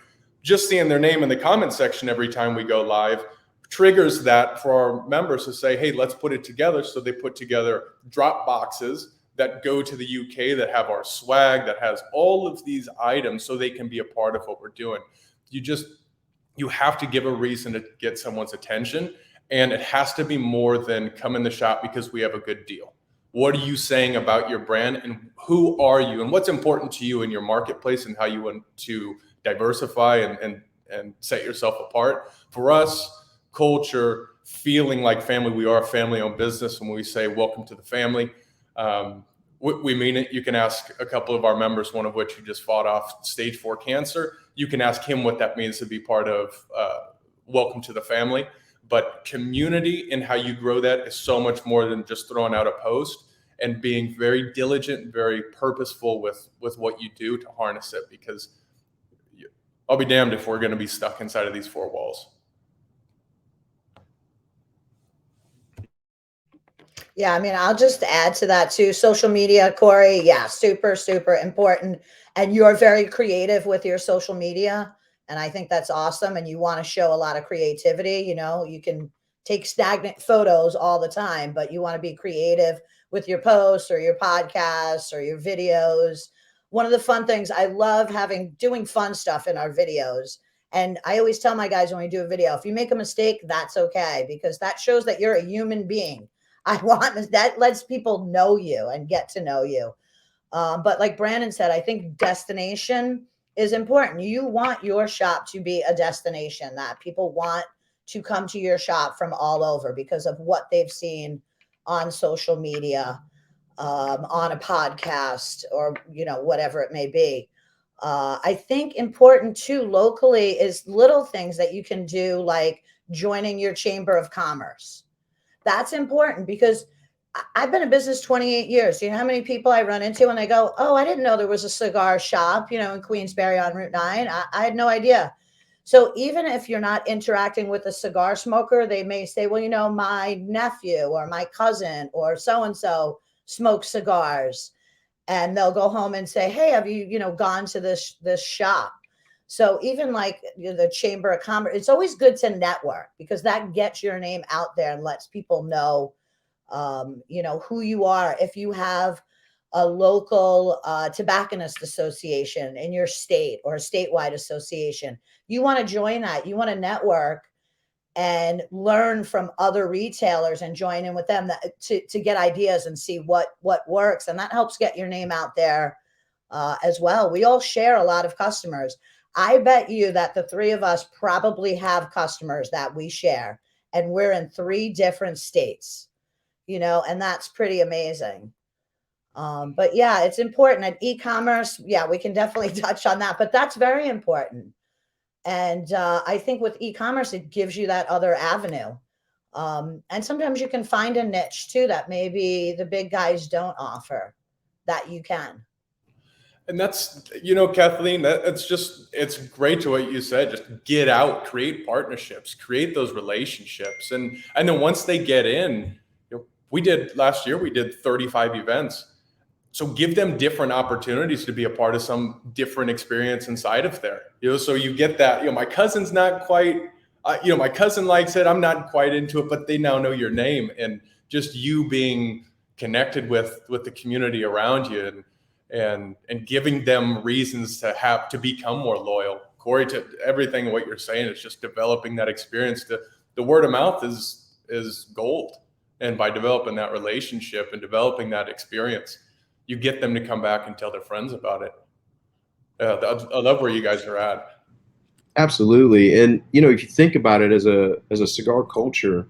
just seeing their name in the comment section every time we go live triggers that for our members to say, hey, let's put it together. So they put together drop boxes that go to the UK that have our swag, that has all of these items, so they can be a part of what we're doing. You have to give a reason to get someone's attention, and it has to be more than come in the shop because we have a good deal. What are you saying about your brand, and who are you, and what's important to you in your marketplace, and how you want to diversify and set yourself apart? For us, culture, feeling like family. We are a family-owned business. When we say welcome to the family, we mean it. You can ask a couple of our members, one of which who just fought off stage 4 cancer. You can ask him what that means to be part of welcome to the family. But community and how you grow that is so much more than just throwing out a post, and being very diligent, very purposeful with what you do to harness it, because I'll be damned if we're going to be stuck inside of these 4 walls. Yeah, I mean, I'll just add to that too. Social media, Corey, yeah, super, super important. And you're very creative with your social media. And I think that's awesome. And you want to show a lot of creativity. You can take stagnant photos all the time, but you want to be creative with your posts or your podcasts or your videos. One of the fun things I love doing fun stuff in our videos. And I always tell my guys when we do a video, if you make a mistake, that's okay, because that shows that you're a human being. That lets people know you and get to know you. But like Brandon said, I think destination is important. You want your shop to be a destination that people want to come to your shop from all over because of what they've seen on social media, on a podcast, or, whatever it may be. I think important too locally is little things that you can do, like joining your chamber of commerce. That's important because I've been in business 28 years. You know how many people I run into when they go, "Oh, I didn't know there was a cigar shop, in Queensbury on Route 9. I had no idea." So even if you're not interacting with a cigar smoker, they may say, "Well, my nephew or my cousin or so-and-so smokes cigars." And they'll go home and say, "Hey, have you, gone to this shop?" So even like the Chamber of Commerce, it's always good to network because that gets your name out there and lets people know, who you are. If you have a local tobacconist association in your state or a statewide association, you want to join that. You want to network and learn from other retailers and join in with them to get ideas and see what works. And that helps get your name out there as well. We all share a lot of customers. I bet you that the three of us probably have customers that we share, and we're in 3 different states, and that's pretty amazing. But yeah, it's important. And e-commerce, yeah, we can definitely touch on that, but that's very important. And I think with e-commerce, it gives you that other avenue. And sometimes you can find a niche too that maybe the big guys don't offer that you can. And that's, Kathleen, it's great to what you said. Just get out, create partnerships, create those relationships. And then once they get in, last year, we did 35 events. So give them different opportunities to be a part of some different experience inside of there. So you get that, my cousin's not quite, my cousin likes it. I'm not quite into it, but they now know your name, and just you being connected with the community around you, and giving them reasons to become more loyal. Corey, to everything what you're saying is just developing that experience. The word of mouth is gold. And by developing that relationship and developing that experience, you get them to come back and tell their friends about it. I love where you guys are at. Absolutely. And, if you think about it as a cigar culture,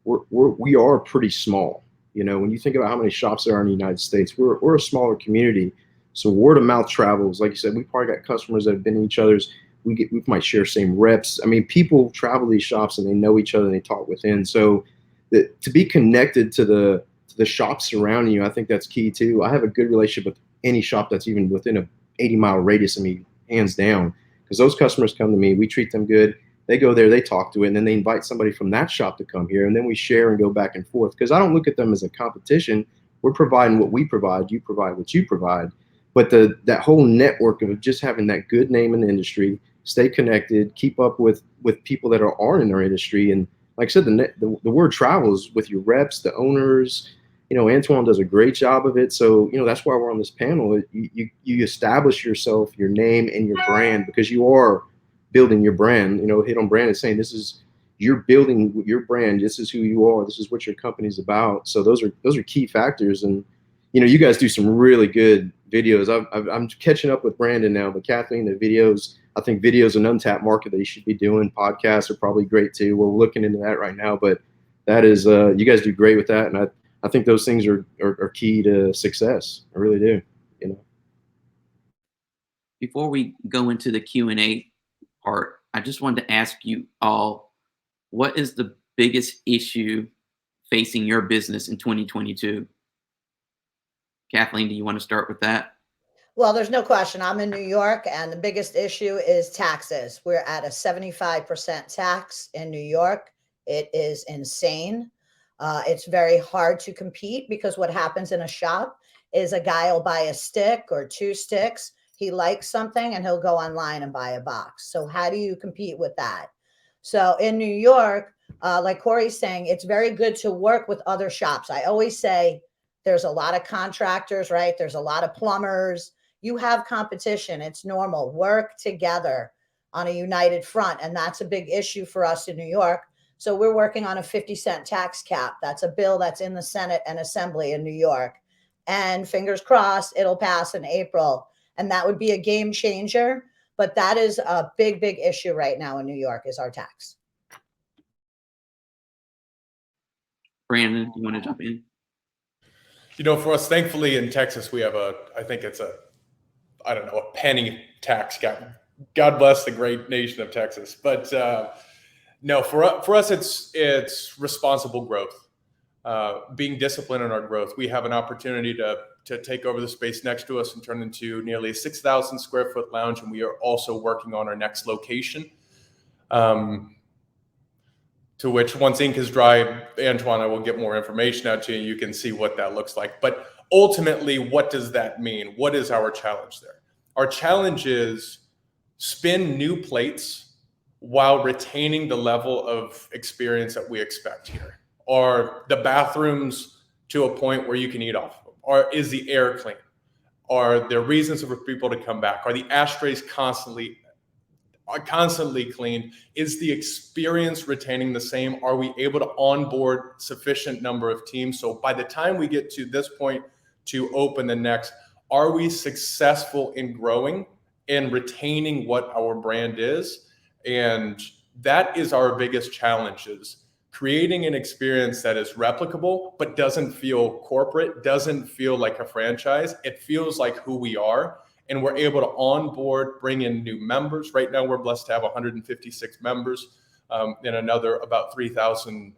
we are pretty small. When you think about how many shops there are in the United States, we're a smaller community. So word of mouth travels. Like you said, we probably got customers that have been in each other's. We might share same reps. I mean, people travel these shops and they know each other and they talk within. So to be connected to the shops surrounding you, I think that's key too. I have a good relationship with any shop that's even within a 80-mile radius of me, hands down, because those customers come to me, we treat them good. They go there, they talk to it, and then they invite somebody from that shop to come here, and then we share and go back and forth. Because I don't look at them as a competition. We're providing what we provide, you provide what you provide. But that whole network of just having that good name in the industry, stay connected, keep up with people that aren't in our industry, and like I said, the word travels with your reps, the owners. Antoine does a great job of it. So, that's why we're on this panel. You establish yourself, your name, and your brand, because you are building your brand. Hit on Brandon saying you're building your brand. This is who you are. This is what your company's about. So those are key factors. And you guys do some really good videos. I'm catching up with Brandon now, but Kathleen, the videos. I think videos an untapped market that you should be doing. Podcasts are probably great too. We're looking into that right now, but that is you guys do great with that, and I think those things are key to success. I really do. Before we go into the Q&A part, I just wanted to ask you all, what is the biggest issue facing your business in 2022? Kathleen, do you want to start with that? Well, there's no question. I'm in New York, and the biggest issue is taxes. We're at a 75% tax in New York. It is insane. It's very hard to compete because what happens in a shop is a guy will buy a stick or 2 sticks. He likes something and he'll go online and buy a box. So how do you compete with that? So in New York, like Corey's saying, it's very good to work with other shops. I always say there's a lot of contractors, right? There's a lot of plumbers. You have competition. It's normal. Work together on a united front. And that's a big issue for us in New York. So we're working on a 50-cent tax cap. That's a bill that's in the Senate and Assembly in New York. And fingers crossed, it'll pass in April. And that would be a game changer. But that is a big, big issue right now in New York is our tax. Brandon, you want to jump in? You know, for us, thankfully in Texas, we have I think it's a penny tax cap. God bless the great nation of Texas. But no, for us, it's responsible growth, being disciplined in our growth. We have an opportunity to take over the space next to us and turn into nearly a 6,000 square foot lounge. And we are also working on our next location. To which once ink is dry, Antoine, I will get more information out to you. You can see what that looks like. But ultimately, what does that mean? What is our challenge there? Our challenge is spin new plates while retaining the level of experience that we expect here. Are the bathrooms to a point where you can eat off of them? Or is the air clean? Are there reasons for people to come back? Are the ashtrays constantly cleaned? Is the experience retaining the same? Are we able to onboard sufficient number of teams? So by the time we get to this point to open the next, are we successful in growing and retaining what our brand is? And that is our biggest challenge, is creating an experience that is replicable, but doesn't feel corporate, doesn't feel like a franchise. It feels like who we are. And we're able to onboard, bring in new members. Right now, we're blessed to have 156 members and another about 3,000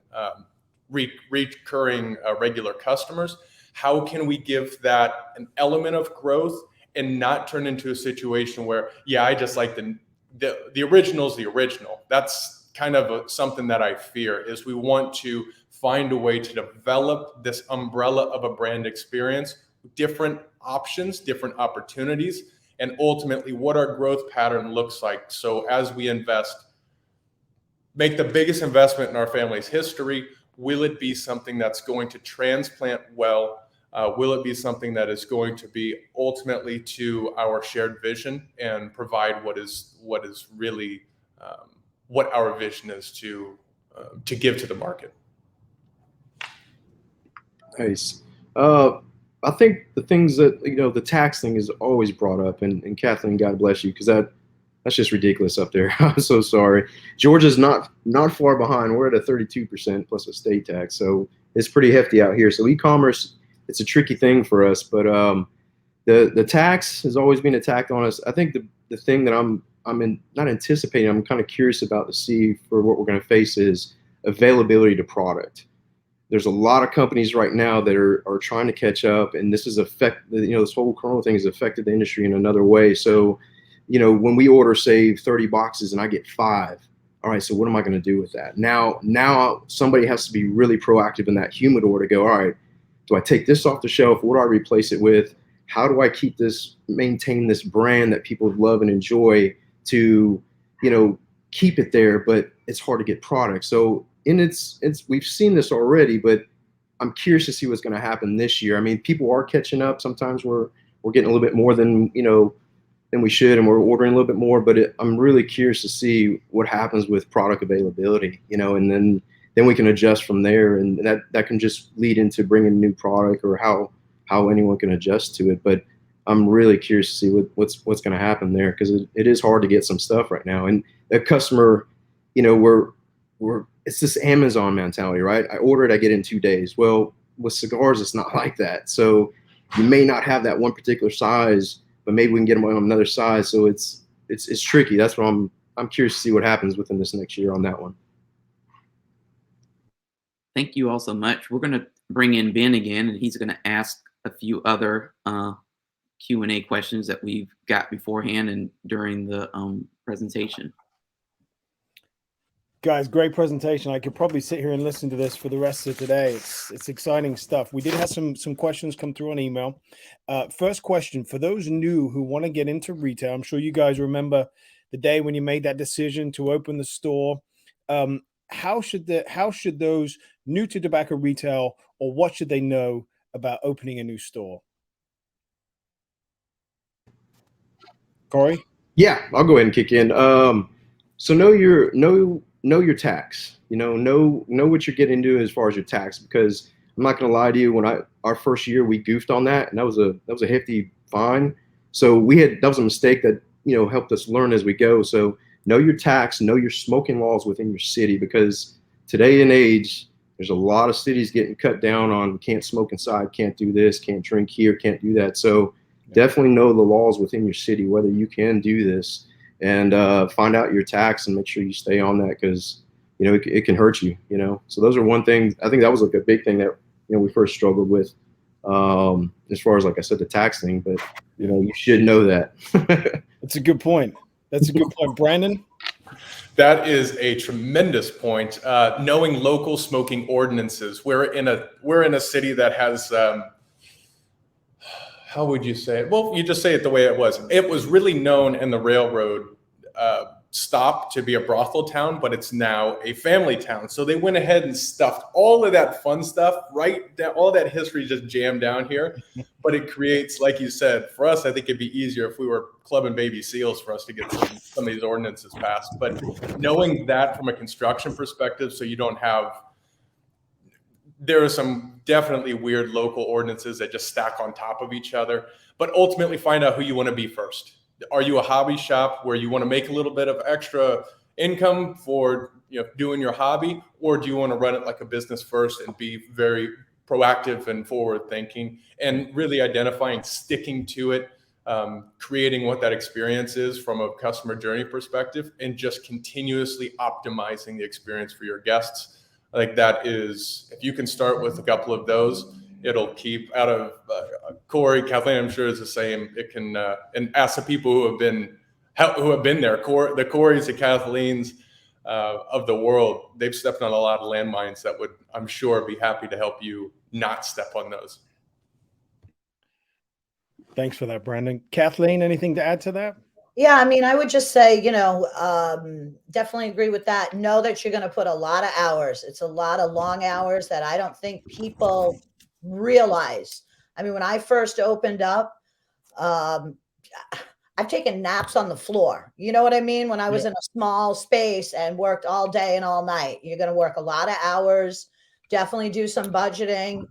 recurring regular customers. How can we give that an element of growth and not turn into a situation where, yeah, I just like the original is the original. That's kind of something that I fear, is we want to find a way to develop this umbrella of a brand experience, different options, different opportunities, and ultimately what our growth pattern looks like. So as we invest, make the biggest investment in our family's history, will it be something that's going to transplant well? Will it be something that is going to be ultimately to our shared vision and provide what is really what our vision is to give to the market? Nice. I think the things that, the tax thing is always brought up, and Kathleen, God bless you, because that's just ridiculous up there. I'm so sorry. Georgia's not far behind. We're at a 32% plus a state tax, so it's pretty hefty out here. So e-commerce, it's a tricky thing for us, but the tax has always been attacked on us. I think the thing that I'm not anticipating, I'm kind of curious about to see for what we're going to face is availability to product. There's a lot of companies right now that are trying to catch up, and this whole Corona thing has affected the industry in another way. So, when we order, say, 30 boxes and I get 5, all right, so what am I going to do with that? Now somebody has to be really proactive in that humidor to go, all right, do I take this off the shelf? What do I replace it with? How do I maintain this brand that people love and enjoy to, keep it there, but it's hard to get product. So we've seen this already, but I'm curious to see what's going to happen this year. I mean, people are catching up. Sometimes we're getting a little bit more than we should, and we're ordering a little bit more. But I'm really curious to see what happens with product availability, and then we can adjust from there, and that can just lead into bringing new product or how anyone can adjust to it. But I'm really curious to see what's going to happen there, because it is hard to get some stuff right now, and a customer, it's this Amazon mentality, right? I order it, I get it in 2 days. Well, with cigars, it's not like that. So you may not have that one particular size, but maybe we can get them on another size. So it's tricky. That's what I'm curious to see what happens within this next year on that one. Thank you all so much. We're going to bring in Ben again, and he's going to ask a few other Q&A questions that we've got beforehand and during the presentation. Guys, great presentation. I could probably sit here and listen to this for the rest of today. It's exciting stuff. We did have some questions come through on email. First question, for those new who want to get into retail, I'm sure you guys remember the day when you made that decision to open the store. how should those new to tobacco retail, or what should they know about opening a new store? Corey? Yeah, I'll go ahead and kick in. So know your tax. Know what you're getting into as far as your tax, because I'm not going to lie to you. When our first year we goofed on that, and that was a hefty fine. So that was a mistake that helped us learn as we go. So know your tax, know your smoking laws within your city, because today and age there's a lot of cities getting cut down on can't smoke inside, can't do this, can't drink here, can't do that. So definitely know the laws within your city, whether you can do this, and find out your tax and make sure you stay on that, because it can hurt you. So those are one thing. I think that was like a big thing that we first struggled with, as far as, like I said, the tax thing. But you should know that. That's a good point. That's a good point, Brandon. That is a tremendous point. Knowing local smoking ordinances. We're in a city that has. How would you say it? Well, you just say it the way it was. It was really known in the railroad stop to be a brothel town, but it's now a family town. So they went ahead and stuffed all of that fun stuff right down, all that history just jammed down here. But it creates, like you said, for us, I think it'd be easier if we were clubbing baby seals for us to get some of these ordinances passed. But knowing that from a construction perspective, so you don't have, there are some definitely weird local ordinances that just stack on top of each other, but ultimately find out who you want to be first. Are you a hobby shop where you want to make a little bit of extra income for doing your hobby, or do you want to run it like a business first and be very proactive and forward thinking, and really identifying, sticking to it, creating what that experience is from a customer journey perspective, and just continuously optimizing the experience for your guests. I think that is, if you can start with a couple of those, it'll keep out of Corey, Kathleen, I'm sure is the same. It can, and ask the people who have been there, the Corys, the Kathleens of the world. They've stepped on a lot of landmines that would, I'm sure, be happy to help you not step on those. Thanks for that, Brandon. Kathleen, anything to add to that? Yeah, I mean, I would just say, definitely agree with that. Know that you're going to put a lot of hours. It's a lot of long hours that I don't think people realize. I mean, when I first opened up, I've taken naps on the floor. You know what I mean? When I was in a small space and worked all day and all night, you're going to work a lot of hours, definitely do some budgeting,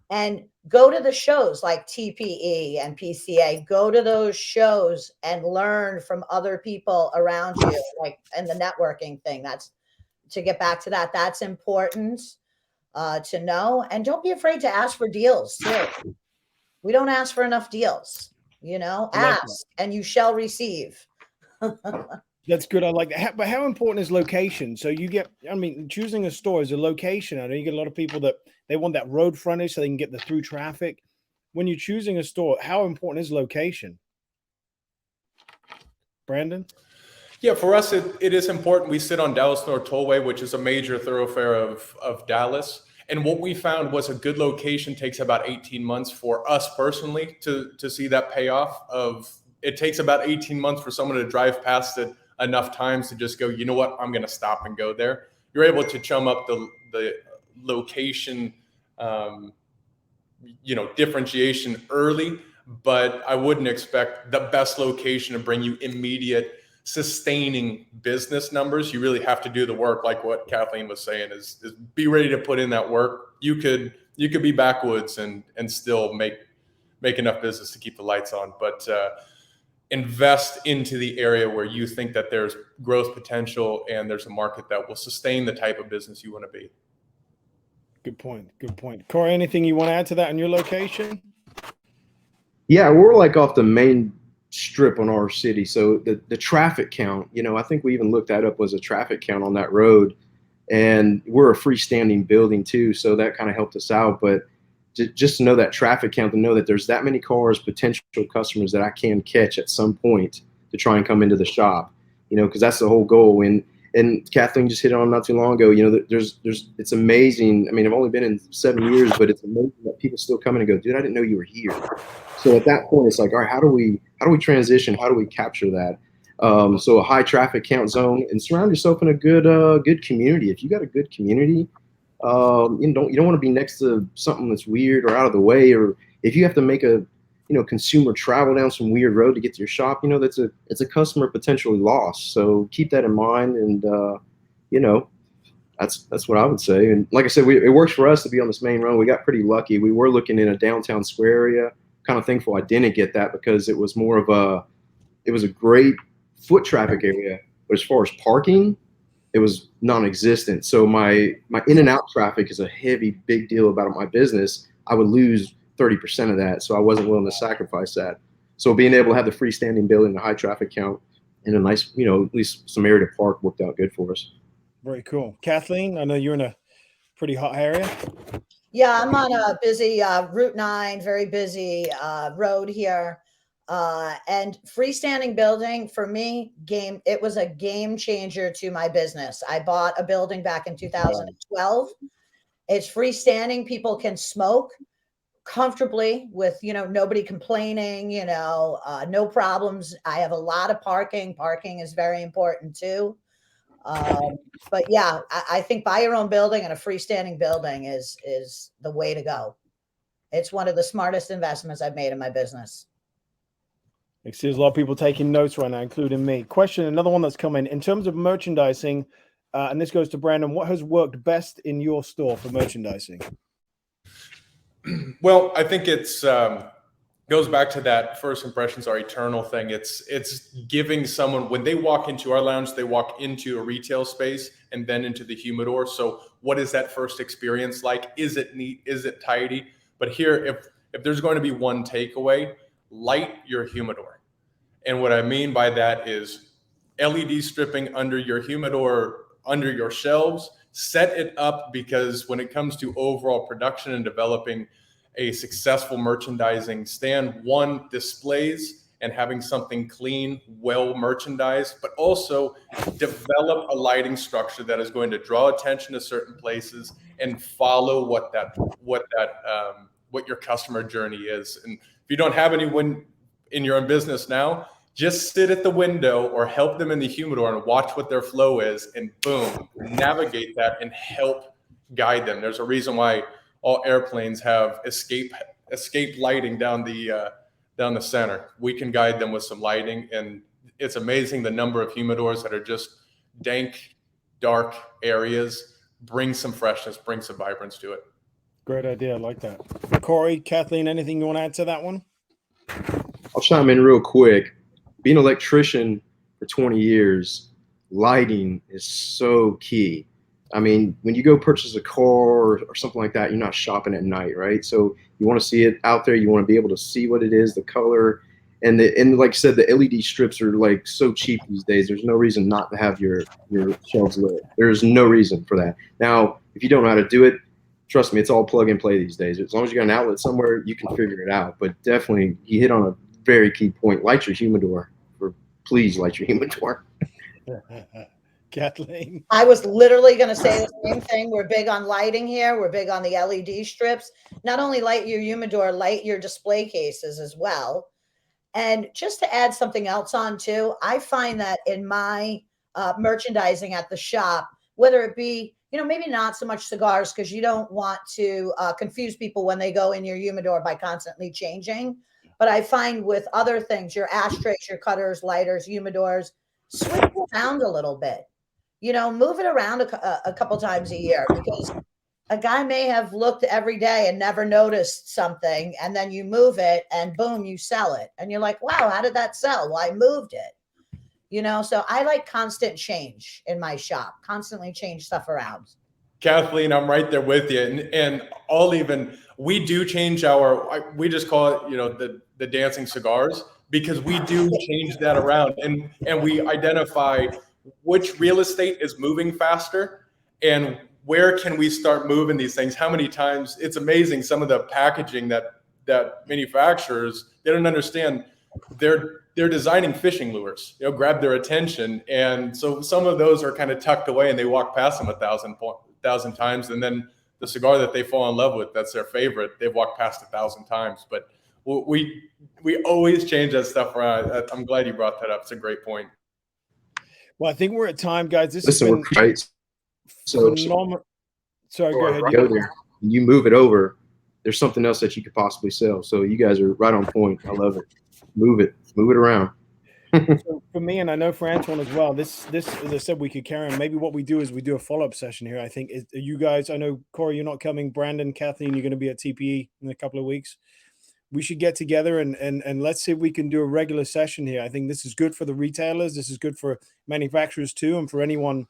and go to the shows like TPE and PCA. Go to those shows and learn from other people around you, like, and the networking thing. That's, to get back to that, that's important to know. And don't be afraid to ask for deals too. We don't ask for enough deals, ask and you shall receive. That's good. I like that. But how important is location? So choosing a store is a location. I know you get a lot of people that they want that road frontage so they can get the through traffic. When you're choosing a store, how important is location? Brandon? Yeah, for us, it is important. We sit on Dallas North Tollway, which is a major thoroughfare of Dallas. And what we found was a good location takes about 18 months for us personally to see that payoff of, it takes about 18 months for someone to drive past it enough times to just go, you know what, I'm going to stop and go there. You're able to chum up the location, differentiation early, but I wouldn't expect the best location to bring you immediate sustaining business numbers. You really have to do the work, like what Kathleen was saying, is be ready to put in that work. You could be backwoods and still make enough business to keep the lights on, but invest into the area where you think that there's growth potential and there's a market that will sustain the type of business you want to be. Good point. Good point. Corey, anything you want to add to that on your location? Yeah, we're like off the main strip on our city. So the traffic count, I think we even looked that up, was a traffic count on that road. And we're a freestanding building too. So that kind of helped us out. But just to know that traffic count, to know that there's that many cars, potential customers that I can catch at some point to try and come into the shop, because that's the whole goal. And Kathleen just hit it on not too long ago. It's amazing. I mean, I've only been in 7 years, but it's amazing that people still come in and go, dude, I didn't know you were here. So at that point, it's like, all right, how do we transition? How do we capture that? So a high traffic count zone, and surround yourself in a good community. If you got a good community, you don't want to be next to something that's weird or out of the way, or if you have to make a consumer travel down some weird road to get to your shop, it's a customer potentially lost. So keep that in mind, and that's what I would say. And like I said, it works for us to be on this main road. We got pretty lucky. We were looking in a downtown square area. Kind of thankful I didn't get that, because it was a great foot traffic area, but as far as parking, it was non-existent. So my in and out traffic is a big deal about my business. I would lose 30% of that, so I wasn't willing to sacrifice that. So being able to have the freestanding building, the high traffic count, and a nice, at least some area to park worked out good for us. Very cool. Kathleen, I know you're in a pretty hot area. Yeah, I'm on a busy Route 9, very busy road here. And freestanding building for me, it was a game changer to my business. I bought a building back in 2012. It's freestanding. People can smoke comfortably with, nobody complaining, no problems. I have a lot of parking. Parking is very important too. But yeah, I think buy your own building and a freestanding building is the way to go. It's one of the smartest investments I've made in my business. I see there's a lot of people taking notes right now, including me. Question, another one that's coming. In terms of merchandising, and this goes to Brandon, what has worked best in your store for merchandising? Well, I think it's goes back to that first impressions are eternal thing. It's giving someone, when they walk into our lounge, they walk into a retail space and then into the humidor. So what is that first experience like? Is it neat? Is it tidy? But here, if there's going to be one takeaway, light your humidor. And what I mean by that is LED stripping under your humidor, under your shelves. Set it up, because when it comes to overall production and developing a successful merchandising stand, one, displays and having something clean, well merchandised, but also develop a lighting structure that is going to draw attention to certain places and follow what your customer journey is. And if you don't have anyone in your own business now, just sit at the window or help them in the humidor and watch what their flow is, and boom, navigate that and help guide them. There's a reason why all airplanes have escape lighting down the center. We can guide them with some lighting, and it's amazing the number of humidors that are just dank, dark areas. Bring some freshness, bring some vibrance to it. Great idea. I like that. Corey, Kathleen, anything you want to add to that one? I'll chime in real quick. Being an electrician for 20 years, lighting is so key. I mean, when you go purchase a car or something like that, you're not shopping at night, right? So you want to see it out there. You want to be able to see what it is, the color, and like I said, the LED strips are like so cheap these days. There's no reason not to have your shelves lit. There's no reason for that. Now, if you don't know how to do it, trust me, it's all plug and play these days. As long as you got an outlet somewhere, you can figure it out. But definitely, you hit on a very key point. Light your humidor. Please light your humidor. Kathleen? I was literally going to say the same thing. We're big on lighting here. We're big on the LED strips. Not only light your humidor, light your display cases as well. And just to add something else on too, I find that in my merchandising at the shop, whether it be, maybe not so much cigars, because you don't want to confuse people when they go in your humidor by constantly changing. But I find with other things, your ashtrays, your cutters, lighters, humidors, switch it around a little bit. Move it around a couple times a year, because a guy may have looked every day and never noticed something, and then you move it and boom, you sell it. And you're like, wow, how did that sell? Well, I moved it. So I like constant change in my shop, constantly change stuff around. Kathleen, I'm right there with you. And we do change we just call it, the dancing cigars, because we do change that around, and we identify which real estate is moving faster and where can we start moving these things. How many times, it's amazing, some of the packaging that manufacturers, they don't understand. They're designing fishing lures, grab their attention. And so some of those are kind of tucked away and they walk past them 1,000 times. And then the cigar that they fall in love with, that's their favorite, they've walked past 1,000 times. But we always change that stuff around. I'm glad you brought that up. It's a great point. Well, I think we're at time, guys. This Listen, has we're been right. So phenomenal. Sorry, go ahead. go there and you move it over. There's something else that you could possibly sell. So you guys are right on point. I love it. Move it around. So for me, and I know for Antoine as well, this, as I said, we could carry on. Maybe what we do is we do a follow-up session here. I think you guys, I know Corey, you're not coming. Brandon, Kathleen, you're going to be at TPE in a couple of weeks. We should get together and let's see if we can do a regular session here. I think this is good for the retailers. This is good for manufacturers too, and for anyone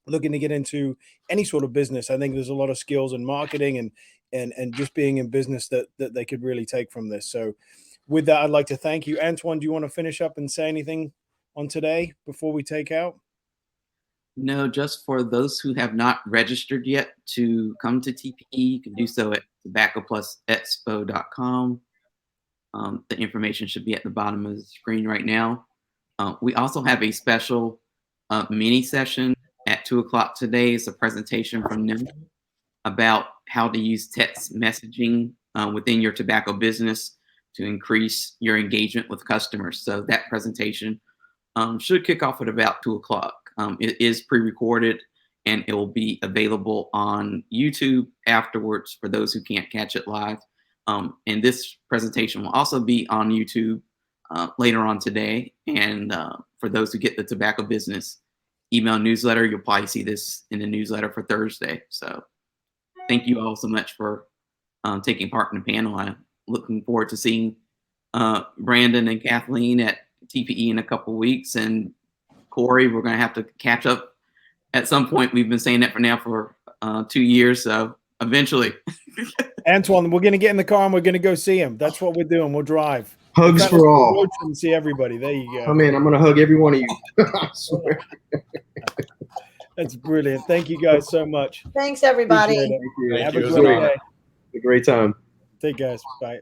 looking to get into any sort of business. I think there's a lot of skills in marketing and just being in business that they could really take from this. So with that, I'd like to thank you. Antoine, do you want to finish up and say anything on today before we take out? No, just for those who have not registered yet to come to TPE, you can do so at tobaccoplusexpo.com. The information should be at the bottom of the screen right now. We also have a special mini session at 2 o'clock today. It's a presentation from them about how to use text messaging within your tobacco business to increase your engagement with customers. So that presentation should kick off at about 2 o'clock. It is pre-recorded and it will be available on YouTube afterwards for those who can't catch it live. And this presentation will also be on YouTube later on today. And for those who get the tobacco business email newsletter, you'll probably see this in the newsletter for Thursday. So thank you all so much for taking part in the panel. I'm looking forward to seeing Brandon and Kathleen at TPE in a couple weeks. And Corey, we're going to have to catch up at some point. We've been saying that for 2 years. So eventually. Antoine, we're going to get in the car and we're going to go see him. That's what we're doing. We'll drive. Hugs for all. And see everybody. There you go. Oh man, I'm going to hug every one of you. I swear. That's brilliant. Thank you guys so much. Thanks, everybody. Appreciate it. Thank Have you. a It was great an honor. day. A great time. Take care. Bye.